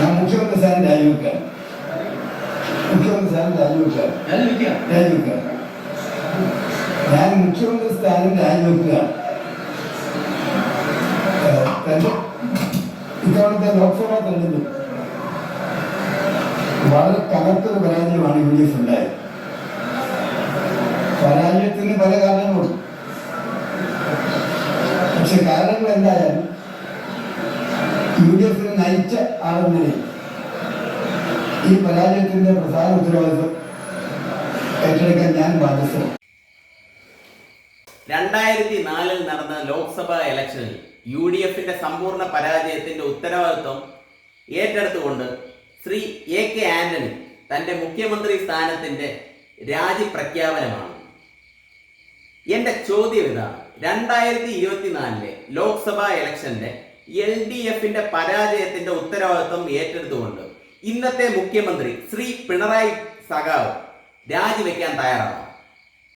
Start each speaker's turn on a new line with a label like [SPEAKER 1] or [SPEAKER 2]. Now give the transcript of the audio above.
[SPEAKER 1] ഞാൻ മുഖ്യമന്ത്രി സ്ഥാനം രാജിവെക്കാൻ ഞാൻ മുഖ്യമന്ത്രി സ്ഥാനം രാജിവെക്കുകയാണ്. ഇത്തവണത്തെ ലോക്സഭാ തെരഞ്ഞെടുപ്പ് വളരെ കനത്തൊരു പരാജയമാണ് UDF ഉണ്ടായത്. പരാജയത്തിന് പല കാരണങ്ങളുണ്ട്. പക്ഷെ കാരണങ്ങൾ എന്തായാലും UDF നയിച്ച ആളെന്ന നിലയിൽ ഈ പരാജയത്തിന്റെ പ്രധാന ഉത്തരവാദിത്വം ഏറ്റെടുക്കാൻ ഞാൻ ബാധ്യസ്ഥനാണ്.
[SPEAKER 2] 2004 നടന്ന ലോക്സഭാ ഇലക്ഷനിൽ UDFന്റെ സമ്പൂർണ്ണ പരാജയത്തിന്റെ ഉത്തരവാദിത്വം ഏറ്റെടുത്തുകൊണ്ട് ശ്രീ AK ആന്റണി തന്റെ മുഖ്യമന്ത്രി സ്ഥാനത്തിന്റെ രാജിപ്രഖ്യാപനമാണ്. എന്റെ ചോദ്യം ഇതാണ്: 2024 ലോക്സഭാ ഇലക്ഷന്റെ LDFന്റെ പരാജയത്തിന്റെ ഉത്തരവാദിത്വം ഏറ്റെടുത്തുകൊണ്ട് ഇന്നത്തെ മുഖ്യമന്ത്രി ശ്രീ പിണറായി സഖാവ് രാജിവെക്കാൻ തയ്യാറാണ്?